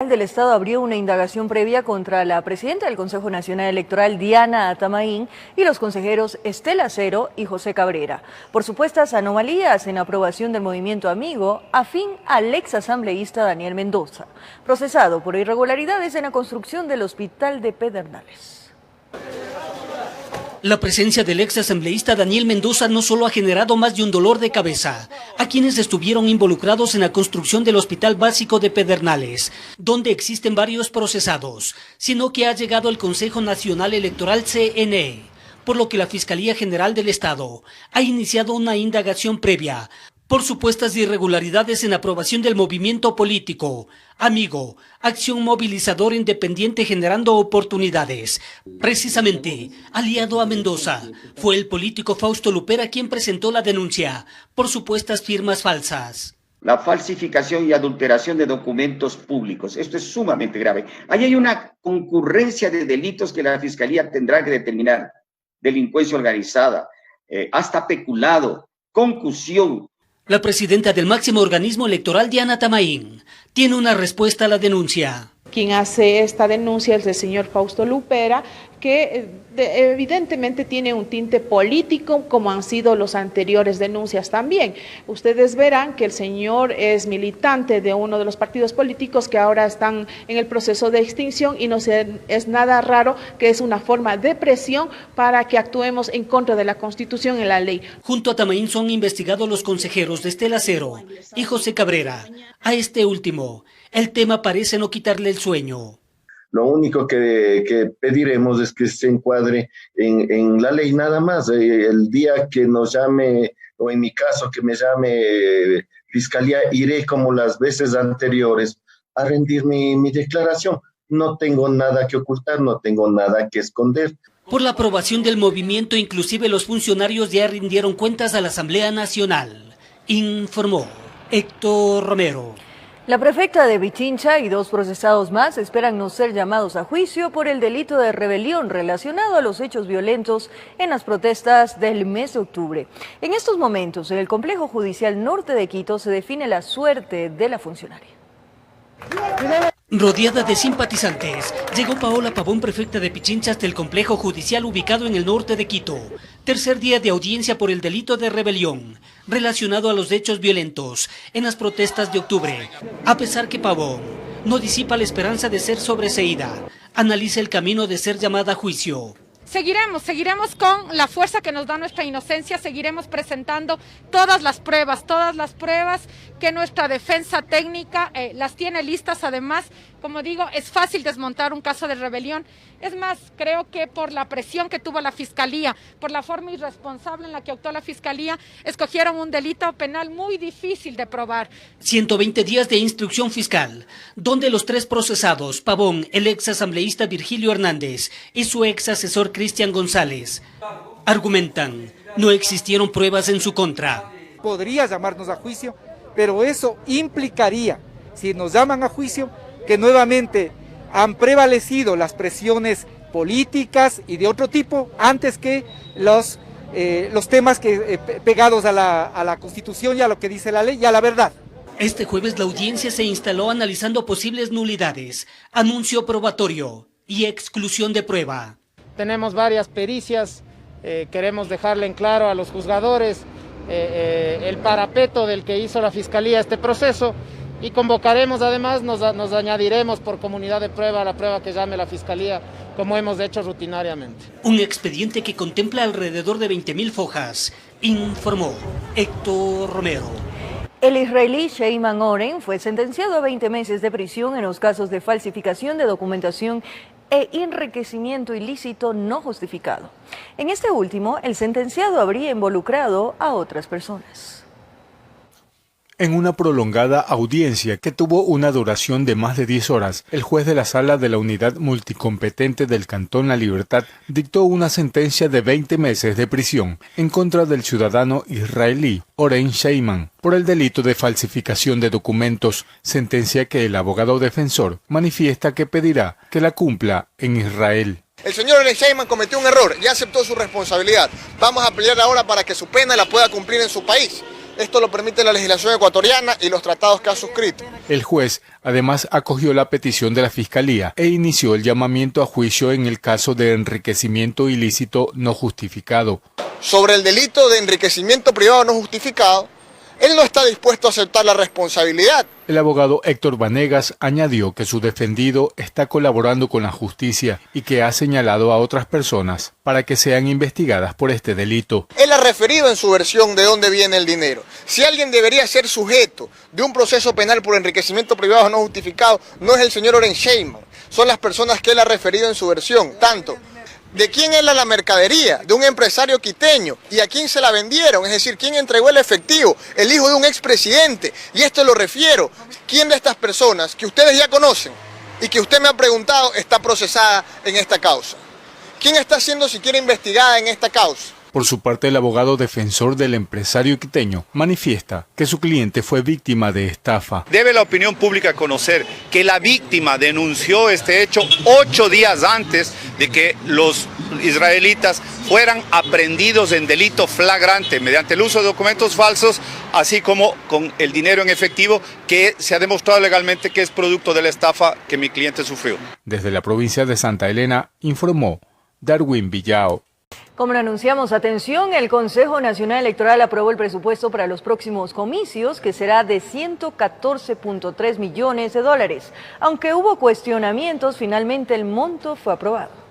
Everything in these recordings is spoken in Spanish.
General del Estado abrió una indagación previa contra la presidenta del Consejo Nacional Electoral, Diana Atamaín, y los consejeros Estela Cero y José Cabrera, por supuestas anomalías en aprobación del movimiento Amigo, afín al exasambleísta Daniel Mendoza, procesado por irregularidades en la construcción del Hospital de Pedernales. La presencia del ex asambleísta Daniel Mendoza no solo ha generado más de un dolor de cabeza a quienes estuvieron involucrados en la construcción del Hospital Básico de Pedernales, donde existen varios procesados, sino que ha llegado el Consejo Nacional Electoral CNE, por lo que la Fiscalía General del Estado ha iniciado una indagación previa por supuestas irregularidades en aprobación del movimiento político Amigo, acción movilizadora independiente generando oportunidades. Precisamente, aliado a Mendoza, fue el político Fausto Lupera quien presentó la denuncia por supuestas firmas falsas. La falsificación y adulteración de documentos públicos. Esto es sumamente grave. Ahí hay una concurrencia de delitos que la Fiscalía tendrá que determinar. Delincuencia organizada, hasta peculado, concusión. La presidenta del máximo organismo electoral, Diana Atamaín, tiene una respuesta a la denuncia. Quien hace esta denuncia es el señor Fausto Lupera, que evidentemente tiene un tinte político, como han sido los anteriores denuncias también. Ustedes verán que el señor es militante de uno de los partidos políticos que ahora están en el proceso de extinción y no es nada raro que es una forma de presión para que actuemos en contra de la Constitución y la ley. Junto a Atamaín son investigados los consejeros de Estela Cero y José Cabrera. A este último, el tema parece no quitarle el sueño. Lo único que pediremos es que se encuadre en la ley nada más. El día que nos llame, o en mi caso que me llame Fiscalía, iré como las veces anteriores a rendir mi declaración. No tengo nada que ocultar, no tengo nada que esconder. Por la aprobación del movimiento, inclusive los funcionarios ya rindieron cuentas a la Asamblea Nacional, informó Héctor Romero. La prefecta de Pichincha y 2 procesados más esperan no ser llamados a juicio por el delito de rebelión relacionado a los hechos violentos en las protestas del mes de octubre. En estos momentos, en el Complejo Judicial Norte de Quito se define la suerte de la funcionaria. Rodeada de simpatizantes, llegó Paola Pavón, prefecta de Pichincha, hasta el complejo judicial ubicado en el norte de Quito. Tercer día de audiencia por el delito de rebelión, relacionado a los hechos violentos en las protestas de octubre. A pesar que Pavón no disipa la esperanza de ser sobreseída, analiza el camino de ser llamada a juicio. Seguiremos con la fuerza que nos da nuestra inocencia, seguiremos presentando todas las pruebas que nuestra defensa técnica las tiene listas. Además, como digo, es fácil desmontar un caso de rebelión. Es más, creo que por la presión que tuvo la Fiscalía, por la forma irresponsable en la que actuó la Fiscalía, escogieron un delito penal muy difícil de probar. 120 días de instrucción fiscal, donde los 3 procesados, Pavón, el ex asambleísta Virgilio Hernández y su ex asesor Cristian González, argumentan no existieron pruebas en su contra. Podría llamarnos a juicio, pero eso implicaría, si nos llaman a juicio, que nuevamente han prevalecido las presiones políticas y de otro tipo antes que los temas pegados a la Constitución y a lo que dice la ley y a la verdad. Este jueves la audiencia se instaló analizando posibles nulidades, anuncio probatorio y exclusión de prueba. Tenemos varias pericias, queremos dejarle en claro a los juzgadores el parapeto del que hizo la Fiscalía este proceso y convocaremos, además nos añadiremos por comunidad de prueba a la prueba que llame la Fiscalía, como hemos hecho rutinariamente. Un expediente que contempla alrededor de 20.000 fojas, informó Héctor Romero. El israelí Sheyman Oren fue sentenciado a 20 meses de prisión en los casos de falsificación de documentación e enriquecimiento ilícito no justificado. En este último, el sentenciado habría involucrado a otras personas. En una prolongada audiencia que tuvo una duración de más de 10 horas, el juez de la Sala de la Unidad Multicompetente del Cantón La Libertad dictó una sentencia de 20 meses de prisión en contra del ciudadano israelí Oren Sheyman por el delito de falsificación de documentos, sentencia que el abogado defensor manifiesta que pedirá que la cumpla en Israel. El señor Oren Sheyman cometió un error, ya aceptó su responsabilidad. Vamos a pelear ahora para que su pena la pueda cumplir en su país. Esto lo permite la legislación ecuatoriana y los tratados que ha suscrito. El juez además acogió la petición de la Fiscalía e inició el llamamiento a juicio en el caso de enriquecimiento ilícito no justificado. Sobre el delito de enriquecimiento privado no justificado, él no está dispuesto a aceptar la responsabilidad. El abogado Héctor Vanegas añadió que su defendido está colaborando con la justicia y que ha señalado a otras personas para que sean investigadas por este delito. Él ha referido en su versión de dónde viene el dinero. Si alguien debería ser sujeto de un proceso penal por enriquecimiento privado no justificado, no es el señor Oren Sheyman, son las personas que él ha referido en su versión, tanto de quién era la mercadería, de un empresario quiteño, y a quién se la vendieron, es decir, quién entregó el efectivo, el hijo de un expresidente, y esto lo refiero, quién de estas personas que ustedes ya conocen y que usted me ha preguntado está procesada en esta causa, quién está siendo siquiera investigada en esta causa. Por su parte, el abogado defensor del empresario quiteño manifiesta que su cliente fue víctima de estafa. Debe la opinión pública conocer que la víctima denunció este hecho 8 días antes de que los israelitas fueran aprehendidos en delito flagrante mediante el uso de documentos falsos, así como con el dinero en efectivo que se ha demostrado legalmente que es producto de la estafa que mi cliente sufrió. Desde la provincia de Santa Elena, informó Darwin Villao. Como lo anunciamos, atención, el Consejo Nacional Electoral aprobó el presupuesto para los próximos comicios, que será de 114.3 millones de dólares. Aunque hubo cuestionamientos, finalmente el monto fue aprobado.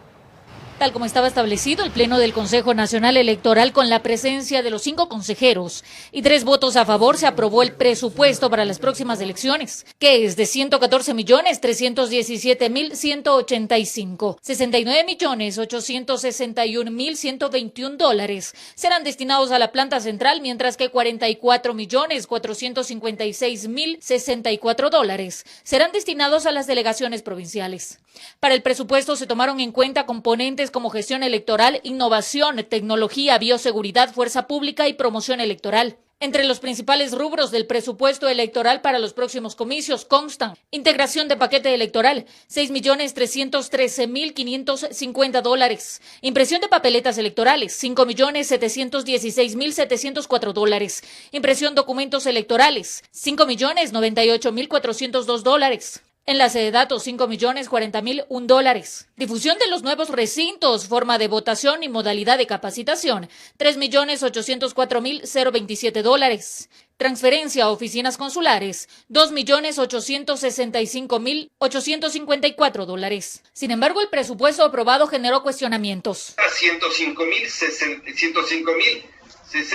Tal como estaba establecido, el Pleno del Consejo Nacional Electoral, con la presencia de los 5 consejeros y 3 votos a favor, se aprobó el presupuesto para las próximas elecciones, que es de 114.317.185. 69.861.121 dólares serán destinados a la planta central, mientras que 44.456.064 dólares serán destinados a las delegaciones provinciales. Para el presupuesto se tomaron en cuenta componentes como gestión electoral, innovación, tecnología, bioseguridad, fuerza pública y promoción electoral. Entre los principales rubros del presupuesto electoral para los próximos comicios constan: integración de paquete electoral, 6.313.550 dólares; impresión de papeletas electorales, 5.716.704 dólares; impresión documentos electorales, 5.098.402 dólares. Enlace de datos, 5.040.001 dólares. Difusión de los nuevos recintos, forma de votación y modalidad de capacitación, 3.804.027 dólares. Transferencia a oficinas consulares, 2.865.854 dólares. Sin embargo, el presupuesto aprobado generó cuestionamientos. 105.060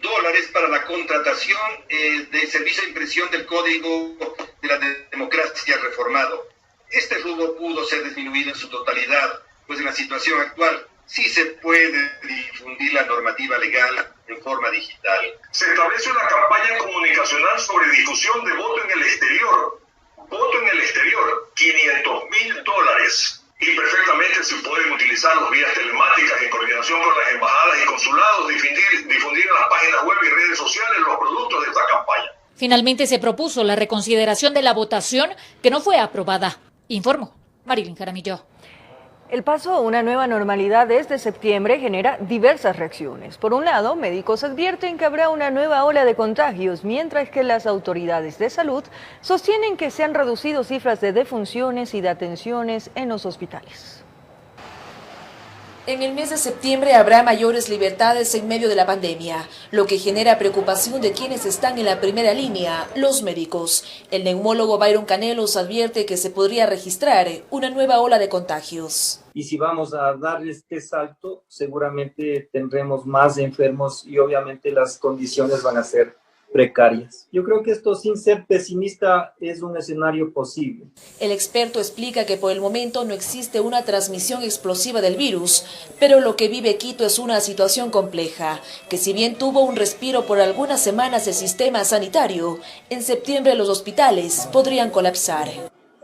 dólares para la contratación de servicio de impresión del Código de la Democracia reformado. Este rubro pudo ser disminuido en su totalidad, pues en la situación actual sí se puede difundir la normativa legal en forma digital. Se establece una campaña comunicacional sobre difusión de voto en el exterior. Voto en el exterior, $500.000. Y perfectamente se pueden utilizar las vías telemáticas en coordinación con las embajadas y consulados, difundir en las páginas web y redes sociales los productos de esta campaña. Finalmente se propuso la reconsideración de la votación, que no fue aprobada. Informó Marilyn Jaramillo. El paso a una nueva normalidad desde septiembre genera diversas reacciones. Por un lado, médicos advierten que habrá una nueva ola de contagios, mientras que las autoridades de salud sostienen que se han reducido cifras de defunciones y de atenciones en los hospitales. En el mes de septiembre habrá mayores libertades en medio de la pandemia, lo que genera preocupación de quienes están en la primera línea, los médicos. El neumólogo Byron Canelos advierte que se podría registrar una nueva ola de contagios. Y si vamos a dar este salto, seguramente tendremos más enfermos y obviamente las condiciones van a ser precarias. Yo creo que esto, sin ser pesimista, es un escenario posible. El experto explica que por el momento no existe una transmisión explosiva del virus, pero lo que vive Quito es una situación compleja, que si bien tuvo un respiro por algunas semanas el sistema sanitario, en septiembre los hospitales podrían colapsar.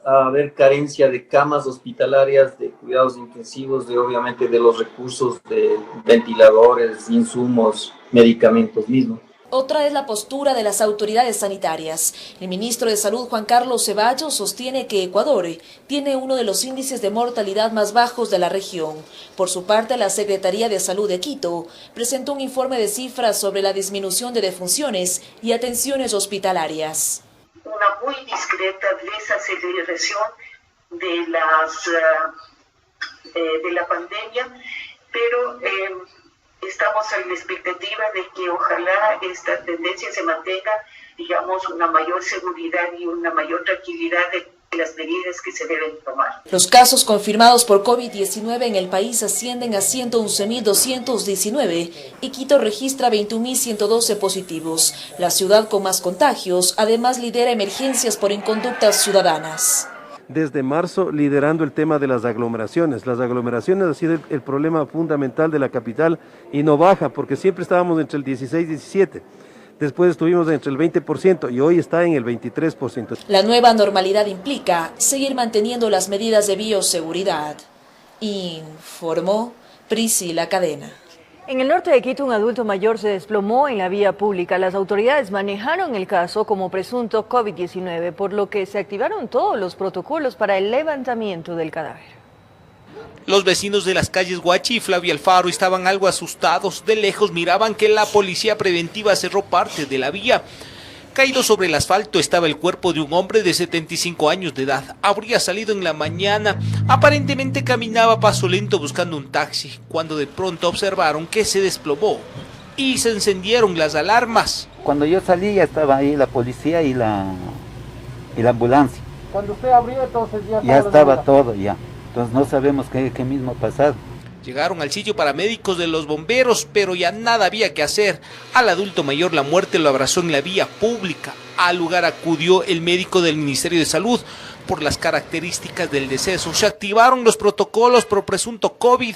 A haber carencia de camas hospitalarias, de cuidados intensivos, obviamente de los recursos de ventiladores, insumos, medicamentos mismos. Otra es la postura de las autoridades sanitarias. El ministro de Salud, Juan Carlos Ceballos, sostiene que Ecuador tiene uno de los índices de mortalidad más bajos de la región. Por su parte, la Secretaría de Salud de Quito presentó un informe de cifras sobre la disminución de defunciones y atenciones hospitalarias. Una muy discreta desaceleración de la pandemia, pero estamos en la expectativa de que ojalá esta tendencia se mantenga, digamos, una mayor seguridad y una mayor tranquilidad de las medidas que se deben tomar. Los casos confirmados por COVID-19 en el país ascienden a 111.219 y Quito registra 21.112 positivos. La ciudad con más contagios además lidera emergencias por inconductas ciudadanas. Desde marzo liderando el tema de las aglomeraciones. Las aglomeraciones ha sido el problema fundamental de la capital y no baja porque siempre estábamos entre el 16 y 17. Después estuvimos entre el 20% y hoy está en el 23%. La nueva normalidad implica seguir manteniendo las medidas de bioseguridad, informó Priscila Cadena. En el norte de Quito, un adulto mayor se desplomó en la vía pública. Las autoridades manejaron el caso como presunto COVID-19, por lo que se activaron todos los protocolos para el levantamiento del cadáver. Los vecinos de las calles Guachi y Flavia Alfaro estaban algo asustados. De lejos miraban que la policía preventiva cerró parte de la vía. Caído sobre el asfalto estaba el cuerpo de un hombre de 75 años de edad. Habría salido en la mañana. Aparentemente caminaba a paso lento buscando un taxi, cuando de pronto observaron que se desplomó y se encendieron las alarmas. Cuando yo salí ya estaba ahí la policía y la ambulancia. Cuando usted abrió entonces ya estaba todo ya. Entonces no sabemos qué mismo ha pasado. Llegaron al sitio paramédicos de los bomberos, pero ya nada había que hacer. Al adulto mayor la muerte lo abrazó en la vía pública. Al lugar acudió el médico del Ministerio de Salud. Por las características del deceso, se activaron los protocolos por presunto COVID.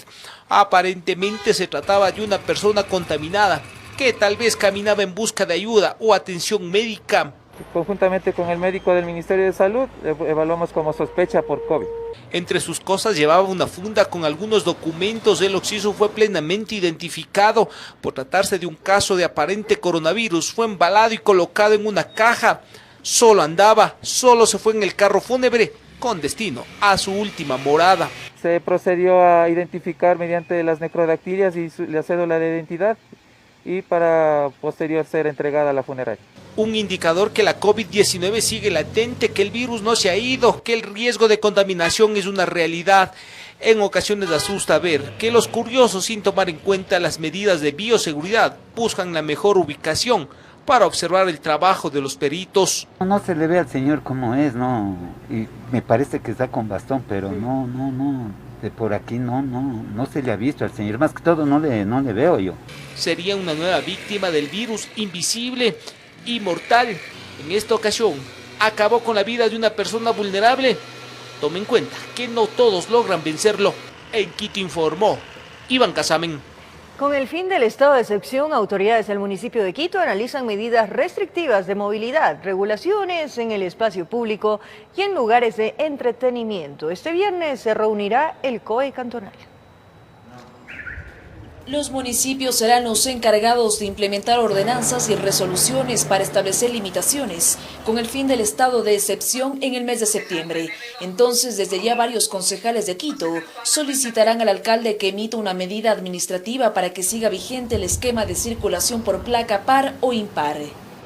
Aparentemente se trataba de una persona contaminada, que tal vez caminaba en busca de ayuda o atención médica. Conjuntamente con el médico del Ministerio de Salud, evaluamos como sospecha por COVID. Entre sus cosas llevaba una funda con algunos documentos. El occiso fue plenamente identificado. Por tratarse de un caso de aparente coronavirus, fue embalado y colocado en una caja. Solo andaba, solo se fue en el carro fúnebre, con destino a su última morada. Se procedió a identificar mediante las necrodactilias y la cédula de identidad, y para posterior ser entregada a la funeraria. Un indicador que la COVID-19 sigue latente, que el virus no se ha ido, que el riesgo de contaminación es una realidad. En ocasiones asusta ver que los curiosos, sin tomar en cuenta las medidas de bioseguridad, buscan la mejor ubicación para observar el trabajo de los peritos. No se le ve al señor como es, ¿no? Y me parece que está con bastón, pero no. De por aquí no se le ha visto al señor, más que todo no le veo yo. Sería una nueva víctima del virus invisible y mortal. En esta ocasión acabó con la vida de una persona vulnerable. Tome en cuenta que no todos logran vencerlo. En Quito informó Iván Casamen. Con el fin del estado de excepción, autoridades del municipio de Quito analizan medidas restrictivas de movilidad, regulaciones en el espacio público y en lugares de entretenimiento. Este viernes se reunirá el COE cantonal. Los municipios serán los encargados de implementar ordenanzas y resoluciones para establecer limitaciones con el fin del estado de excepción en el mes de septiembre. Entonces, desde ya varios concejales de Quito solicitarán al alcalde que emita una medida administrativa para que siga vigente el esquema de circulación por placa par o impar.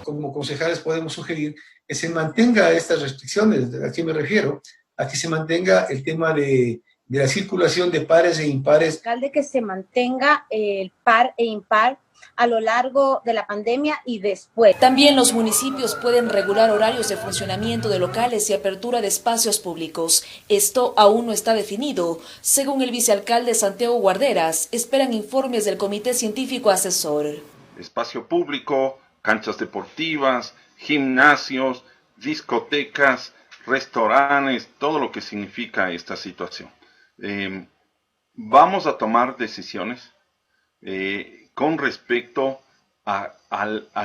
Como concejales podemos sugerir que se mantenga estas restricciones, ¿a qué me refiero? A que se mantenga el tema de la circulación de pares e impares. Alcalde, que se mantenga el par e impar a lo largo de la pandemia y después. También los municipios pueden regular horarios de funcionamiento de locales y apertura de espacios públicos. Esto aún no está definido. Según el vicealcalde Santiago Guarderas, esperan informes del Comité Científico Asesor. Espacio público, canchas deportivas, gimnasios, discotecas, restaurantes, todo lo que significa esta situación. Vamos a tomar decisiones con respecto a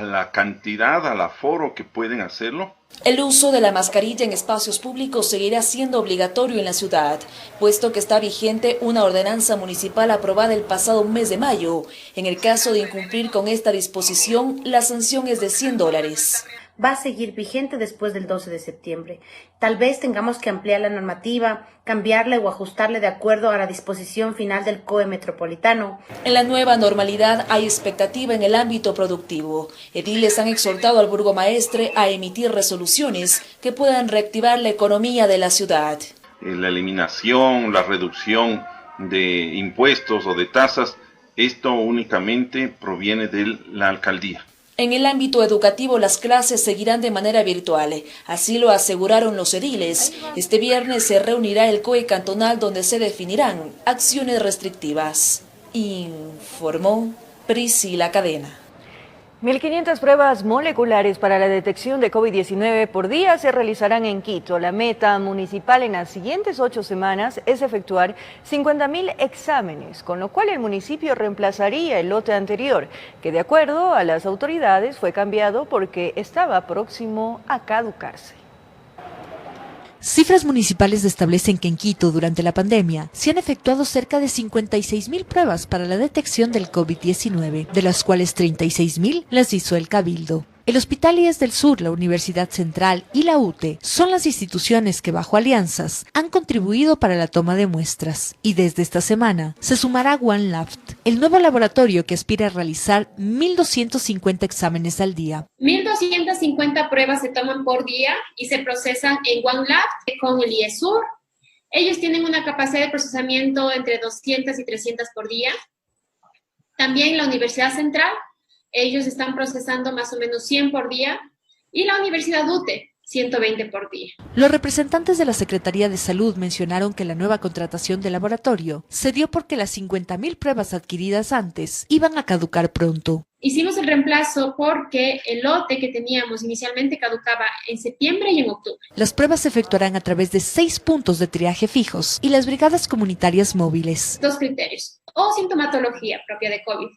la cantidad, al aforo que pueden hacerlo. El uso de la mascarilla en espacios públicos seguirá siendo obligatorio en la ciudad, puesto que está vigente una ordenanza municipal aprobada el pasado mes de mayo. En el caso de incumplir con esta disposición, la sanción es de $100. Va a seguir vigente después del 12 de septiembre. Tal vez tengamos que ampliar la normativa, cambiarla o ajustarle de acuerdo a la disposición final del COE metropolitano. En la nueva normalidad hay expectativa en el ámbito productivo. Ediles han exhortado al burgomaestre a emitir resoluciones que puedan reactivar la economía de la ciudad. La eliminación, la reducción de impuestos o de tasas, esto únicamente proviene de la alcaldía. En el ámbito educativo, las clases seguirán de manera virtual. Así lo aseguraron los ediles. Este viernes se reunirá el COE cantonal donde se definirán acciones restrictivas. Informó Priscila Cadena. 1.500 pruebas moleculares para la detección de COVID-19 por día se realizarán en Quito. La meta municipal en las siguientes 8 semanas es efectuar 50.000 exámenes, con lo cual el municipio reemplazaría el lote anterior, que de acuerdo a las autoridades fue cambiado porque estaba próximo a caducarse. Cifras municipales establecen que en Quito, durante la pandemia, se han efectuado cerca de 56.000 pruebas para la detección del COVID-19, de las cuales 36.000 las hizo el Cabildo. El Hospital IES del Sur, la Universidad Central y la UTE son las instituciones que, bajo alianzas, han contribuido para la toma de muestras. Y desde esta semana se sumará OneLaft, el nuevo laboratorio que aspira a realizar 1.250 exámenes al día. 1.250 pruebas se toman por día y se procesan en OneLaft con el IES Sur. Ellos tienen una capacidad de procesamiento entre 200 y 300 por día. También la Universidad Central, ellos están procesando más o menos 100 por día, y la Universidad UTE, 120 por día. Los representantes de la Secretaría de Salud mencionaron que la nueva contratación del laboratorio se dio porque las 50.000 pruebas adquiridas antes iban a caducar pronto. Hicimos el reemplazo porque el lote que teníamos inicialmente caducaba en septiembre y en octubre. Las pruebas se efectuarán a través de 6 puntos de triaje fijos y las brigadas comunitarias móviles. 2 criterios: o sintomatología propia de COVID,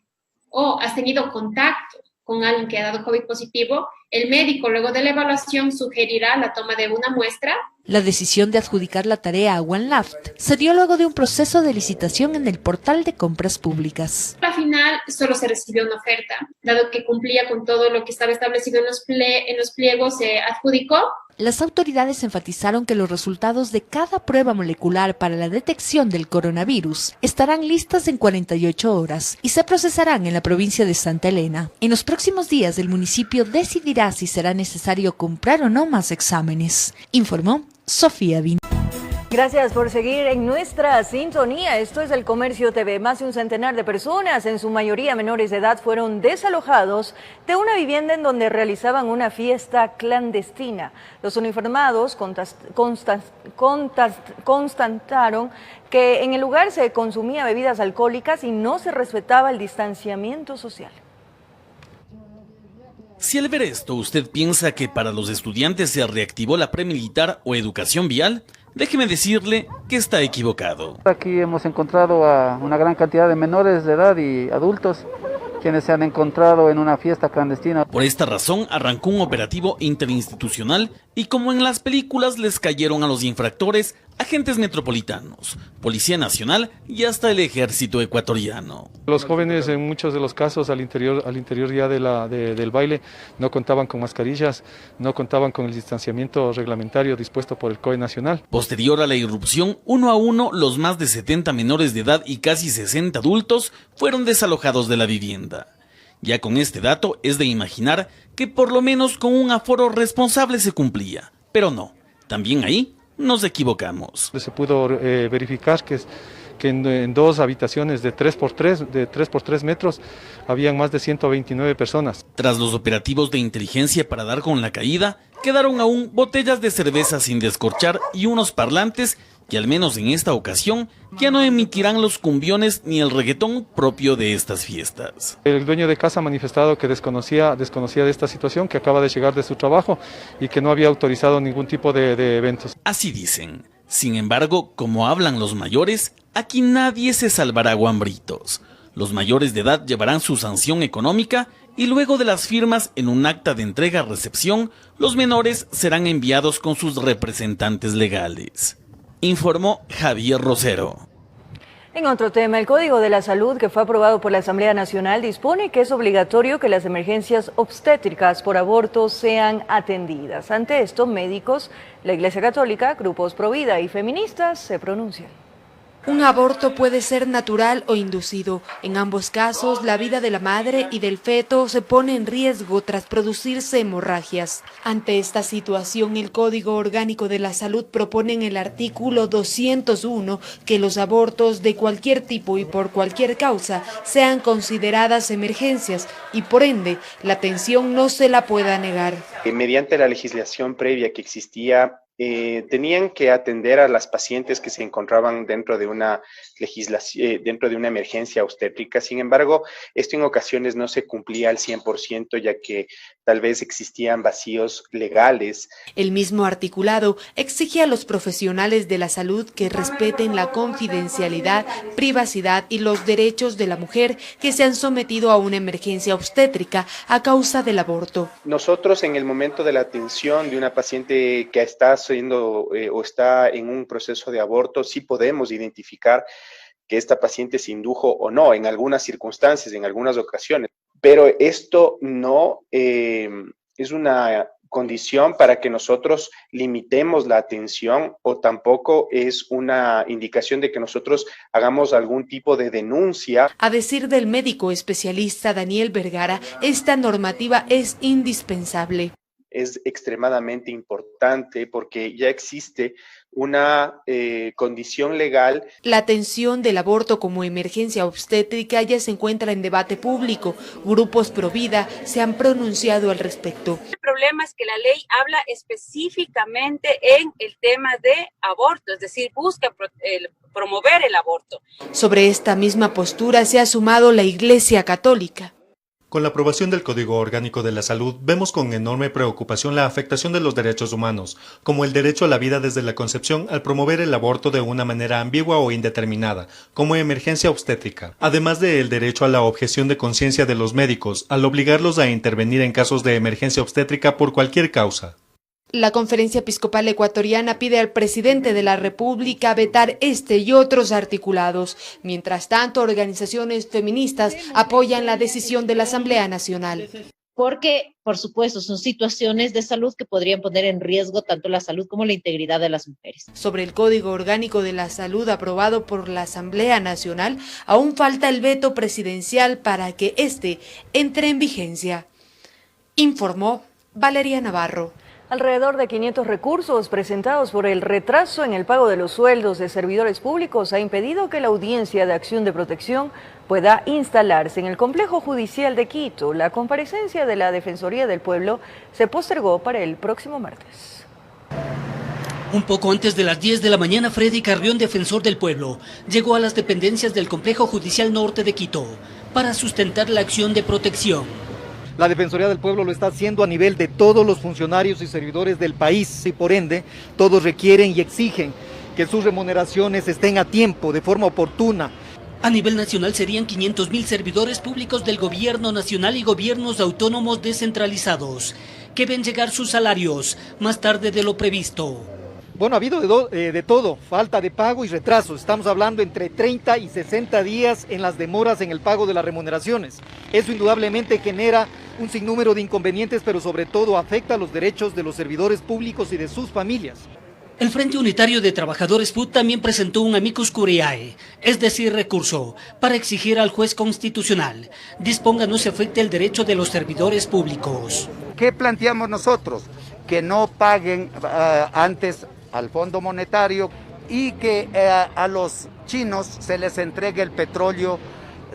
o has tenido contacto con alguien que ha dado COVID positivo, el médico luego de la evaluación sugerirá la toma de una muestra. La decisión de adjudicar la tarea a OneLaft se dio luego de un proceso de licitación en el portal de compras públicas. Al final solo se recibió una oferta, dado que cumplía con todo lo que estaba establecido en los pliegos, se adjudicó. Las autoridades enfatizaron que los resultados de cada prueba molecular para la detección del coronavirus estarán listas en 48 horas y se procesarán en la provincia de Santa Elena. En los próximos días, el municipio decidirá si será necesario comprar o no más exámenes, informó Sofía Vin. Gracias por seguir en nuestra sintonía. Esto es El Comercio TV. Más de un centenar de personas, en su mayoría menores de edad, fueron desalojados de una vivienda en donde realizaban una fiesta clandestina. Los uniformados constataron que en el lugar se consumía bebidas alcohólicas y no se respetaba el distanciamiento social. Si al ver esto usted piensa que para los estudiantes se reactivó la premilitar o educación vial, déjeme decirle que está equivocado. Aquí hemos encontrado a una gran cantidad de menores de edad y adultos quienes se han encontrado en una fiesta clandestina. Por esta razón arrancó un operativo interinstitucional y como en las películas les cayeron a los infractores agentes metropolitanos, Policía Nacional y hasta el Ejército Ecuatoriano. Los jóvenes en muchos de los casos al interior ya del baile no contaban con mascarillas, no contaban con el distanciamiento reglamentario dispuesto por el COE Nacional. Posterior a la irrupción, uno a uno, los más de 70 menores de edad y casi 60 adultos fueron desalojados de la vivienda. Ya con este dato es de imaginar que por lo menos con un aforo responsable se cumplía, pero no, también ahí nos equivocamos. Se pudo verificar que en 2 habitaciones de 3x3 metros habían más de 129 personas. Tras los operativos de inteligencia para dar con la caída, quedaron aún botellas de cerveza sin descorchar y unos parlantes que al menos en esta ocasión ya no emitirán los cumbiones ni el reggaetón propio de estas fiestas. El dueño de casa ha manifestado que desconocía de esta situación, que acaba de llegar de su trabajo y que no había autorizado ningún tipo de eventos. Así dicen. Sin embargo, como hablan los mayores, aquí nadie se salvará guambritos. Los mayores de edad llevarán su sanción económica y luego de las firmas en un acta de entrega-recepción, los menores serán enviados con sus representantes legales. Informó Javier Rosero. En otro tema, el Código de la Salud, que fue aprobado por la Asamblea Nacional, dispone que es obligatorio que las emergencias obstétricas por aborto sean atendidas. Ante esto, médicos, la Iglesia Católica, grupos provida y feministas se pronuncian. Un aborto puede ser natural o inducido. En ambos casos, la vida de la madre y del feto se pone en riesgo tras producirse hemorragias. Ante esta situación, el Código Orgánico de la Salud propone en el artículo 201 que los abortos de cualquier tipo y por cualquier causa sean consideradas emergencias y, por ende, la atención no se la pueda negar. Mediante la legislación previa que existía, tenían que atender a las pacientes que se encontraban dentro de una dentro de una emergencia obstétrica. Sin embargo, esto en ocasiones no se cumplía al 100%, ya que tal vez existían vacíos legales. El mismo articulado exige a los profesionales de la salud que respeten la confidencialidad, privacidad y los derechos de la mujer que se han sometido a una emergencia obstétrica a causa del aborto. Nosotros, en el momento de la atención de una paciente que está o está en un proceso de aborto, sí podemos identificar que esta paciente se indujo o no en algunas circunstancias, en algunas ocasiones, pero esto no es una condición para que nosotros limitemos la atención, o tampoco es una indicación de que nosotros hagamos algún tipo de denuncia. A decir del médico especialista Daniel Vergara, esta normativa es indispensable. Es extremadamente importante porque ya existe una condición legal. La atención del aborto como emergencia obstétrica ya se encuentra en debate público. Grupos pro vida se han pronunciado al respecto. El problema es que la ley habla específicamente en el tema de aborto, es decir, busca promover el aborto. Sobre esta misma postura se ha sumado la Iglesia Católica. Con la aprobación del Código Orgánico de la Salud, vemos con enorme preocupación la afectación de los derechos humanos, como el derecho a la vida desde la concepción al promover el aborto de una manera ambigua o indeterminada, como emergencia obstétrica, además del derecho a la objeción de conciencia de los médicos, al obligarlos a intervenir en casos de emergencia obstétrica por cualquier causa. La Conferencia Episcopal Ecuatoriana pide al presidente de la República vetar este y otros articulados. Mientras tanto, organizaciones feministas apoyan la decisión de la Asamblea Nacional. Porque, por supuesto, son situaciones de salud que podrían poner en riesgo tanto la salud como la integridad de las mujeres. Sobre el Código Orgánico de la Salud aprobado por la Asamblea Nacional, aún falta el veto presidencial para que este entre en vigencia. Informó Valeria Navarro. Alrededor de 500 recursos presentados por el retraso en el pago de los sueldos de servidores públicos ha impedido que la Audiencia de Acción de Protección pueda instalarse en el complejo judicial de Quito. La comparecencia de la Defensoría del Pueblo se postergó para el próximo martes. Un poco antes de las 10 de la mañana, Freddy Carrión, defensor del pueblo, llegó a las dependencias del Complejo Judicial Norte de Quito para sustentar la acción de protección. La Defensoría del Pueblo lo está haciendo a nivel de todos los funcionarios y servidores del país y por ende todos requieren y exigen que sus remuneraciones estén a tiempo, de forma oportuna. A nivel nacional serían 500.000 servidores públicos del gobierno nacional y gobiernos autónomos descentralizados que ven llegar sus salarios más tarde de lo previsto. Bueno, ha habido de todo, falta de pago y retraso. Estamos hablando entre 30 y 60 días en las demoras en el pago de las remuneraciones. Eso indudablemente genera un sinnúmero de inconvenientes, pero sobre todo afecta a los derechos de los servidores públicos y de sus familias. El Frente Unitario de Trabajadores PUT también presentó un amicus curiae, es decir, recurso, para exigir al juez constitucional disponga no se afecte el derecho de los servidores públicos. ¿Qué planteamos nosotros? Que no paguen antes al Fondo Monetario y que a los chinos se les entregue el petróleo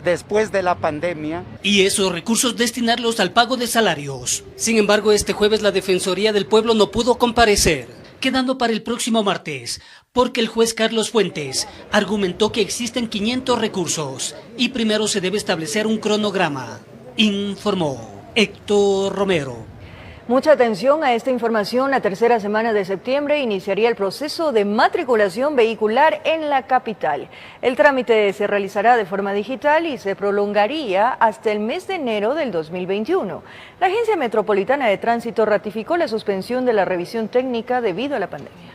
después de la pandemia. Y esos recursos destinarlos al pago de salarios. Sin embargo, este jueves la Defensoría del Pueblo no pudo comparecer, quedando para el próximo martes, porque el juez Carlos Fuentes argumentó que existen 500 recursos y primero se debe establecer un cronograma, informó Héctor Romero. Mucha atención a esta información. La tercera semana de septiembre iniciaría el proceso de matriculación vehicular en la capital. El trámite se realizará de forma digital y se prolongaría hasta el mes de enero del 2021. La Agencia Metropolitana de Tránsito ratificó la suspensión de la revisión técnica debido a la pandemia.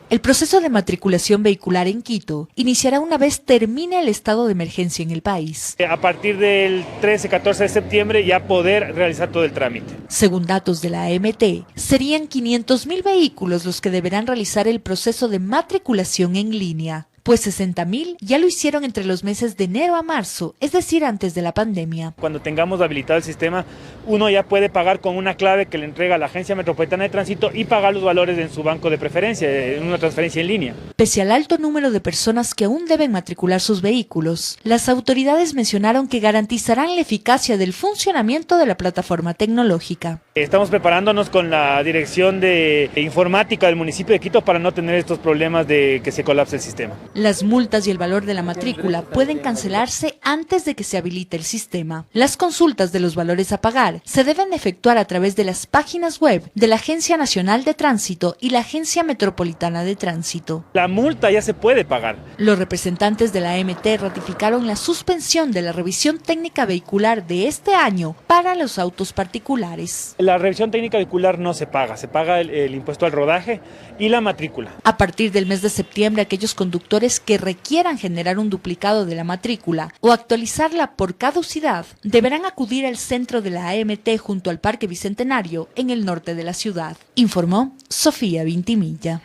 El proceso de matriculación vehicular en Quito iniciará una vez termine el estado de emergencia en el país. A partir del 13-14 de septiembre ya poder realizar todo el trámite. Según datos de la AMT, serían 500.000 vehículos los que deberán realizar el proceso de matriculación en línea, pues 60.000 ya lo hicieron entre los meses de enero a marzo, es decir, antes de la pandemia. Cuando tengamos habilitado el sistema, uno ya puede pagar con una clave que le entrega la Agencia Metropolitana de Tránsito y pagar los valores en su banco de preferencia, en una transferencia en línea. Pese al alto número de personas que aún deben matricular sus vehículos, las autoridades mencionaron que garantizarán la eficacia del funcionamiento de la plataforma tecnológica. Estamos preparándonos con la dirección de informática del municipio de Quito para no tener estos problemas de que se colapse el sistema. Las multas y el valor de la matrícula pueden cancelarse antes de que se habilite el sistema. Las consultas de los valores a pagar se deben efectuar a través de las páginas web de la Agencia Nacional de Tránsito y la Agencia Metropolitana de Tránsito. La multa ya se puede pagar. Los representantes de la AMT ratificaron la suspensión de la revisión técnica vehicular de este año para los autos particulares. La revisión técnica vehicular no se paga el impuesto al rodaje y la matrícula. A partir del mes de septiembre, aquellos conductores que requieran generar un duplicado de la matrícula o actualizarla por caducidad deberán acudir al centro de la AMT junto al Parque Bicentenario en el norte de la ciudad, informó Sofía Vintimilla.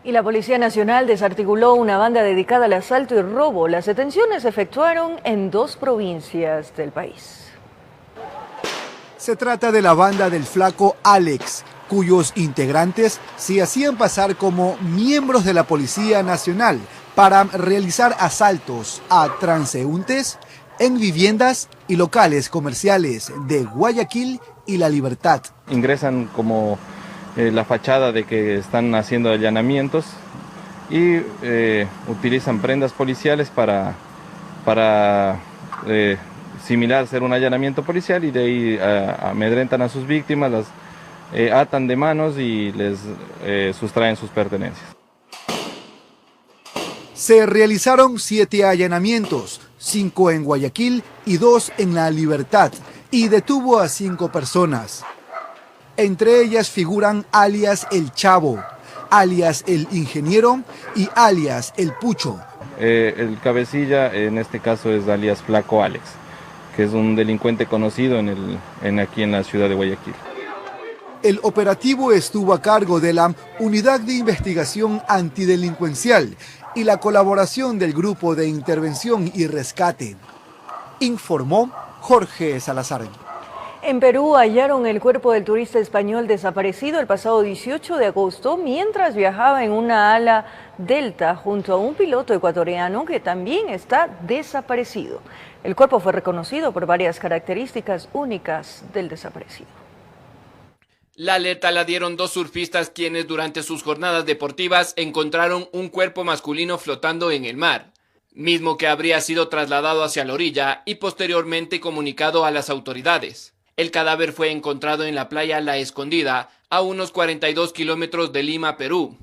Y la Policía Nacional desarticuló una banda dedicada al asalto y robo. Las detenciones se efectuaron en 2 provincias del país. Se trata de la banda del Flaco Alex, cuyos integrantes se hacían pasar como miembros de la Policía Nacional para realizar asaltos a transeúntes en viviendas y locales comerciales de Guayaquil y La Libertad. Ingresan como la fachada de que están haciendo allanamientos y utilizan prendas policiales para similar ser un allanamiento policial, y de ahí amedrentan a sus víctimas, las atan de manos y les sustraen sus pertenencias. Se realizaron 7 allanamientos, 5 en Guayaquil y 2 en La Libertad, y detuvo a 5 personas. Entre ellas figuran alias El Chavo, alias El Ingeniero y alias El Pucho. El cabecilla en este caso es alias Flaco Alex, que es un delincuente conocido aquí en la ciudad de Guayaquil. El operativo estuvo a cargo de la Unidad de Investigación Antidelincuencial y la colaboración del Grupo de Intervención y Rescate, informó Jorge Salazar. En Perú hallaron el cuerpo del turista español desaparecido el pasado 18 de agosto mientras viajaba en una ala Delta junto a un piloto ecuatoriano que también está desaparecido. El cuerpo fue reconocido por varias características únicas del desaparecido. La alerta la dieron 2 surfistas quienes durante sus jornadas deportivas encontraron un cuerpo masculino flotando en el mar, mismo que habría sido trasladado hacia la orilla y posteriormente comunicado a las autoridades. El cadáver fue encontrado en la playa La Escondida, a unos 42 kilómetros de Lima, Perú.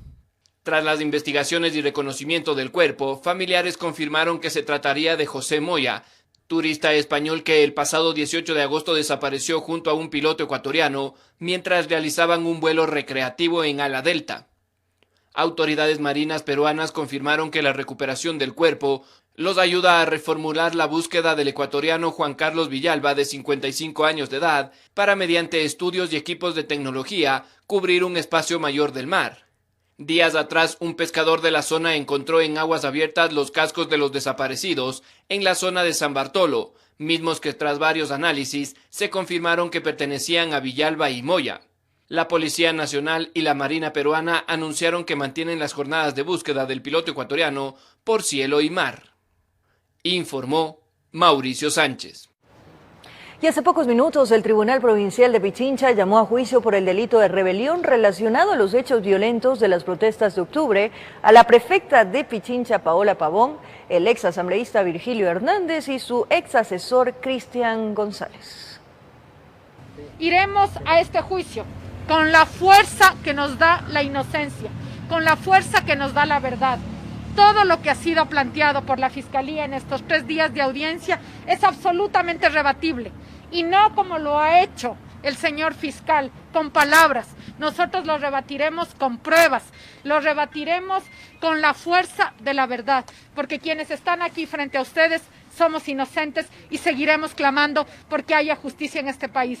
Tras las investigaciones y reconocimiento del cuerpo, familiares confirmaron que se trataría de José Moya, turista español que el pasado 18 de agosto desapareció junto a un piloto ecuatoriano mientras realizaban un vuelo recreativo en ala Delta. Autoridades marinas peruanas confirmaron que la recuperación del cuerpo los ayuda a reformular la búsqueda del ecuatoriano Juan Carlos Villalba, de 55 años de edad, para mediante estudios y equipos de tecnología cubrir un espacio mayor del mar. Días atrás, un pescador de la zona encontró en aguas abiertas los cascos de los desaparecidos en la zona de San Bartolo, mismos que tras varios análisis se confirmaron que pertenecían a Villalba y Moya. La Policía Nacional y la Marina peruana anunciaron que mantienen las jornadas de búsqueda del piloto ecuatoriano por cielo y mar. Informó Mauricio Sánchez. Y hace pocos minutos el Tribunal Provincial de Pichincha llamó a juicio por el delito de rebelión relacionado a los hechos violentos de las protestas de octubre a la prefecta de Pichincha, Paola Pavón, el ex asambleísta Virgilio Hernández y su ex asesor Cristian González. iremos a este juicio con la fuerza que nos da la inocencia, con la fuerza que nos da la verdad. Todo lo que ha sido planteado por la Fiscalía en estos 3 días de audiencia es absolutamente rebatible, y no como lo ha hecho el señor fiscal, con palabras. Nosotros lo rebatiremos con pruebas, lo rebatiremos con la fuerza de la verdad, porque quienes están aquí frente a ustedes somos inocentes y seguiremos clamando porque haya justicia en este país.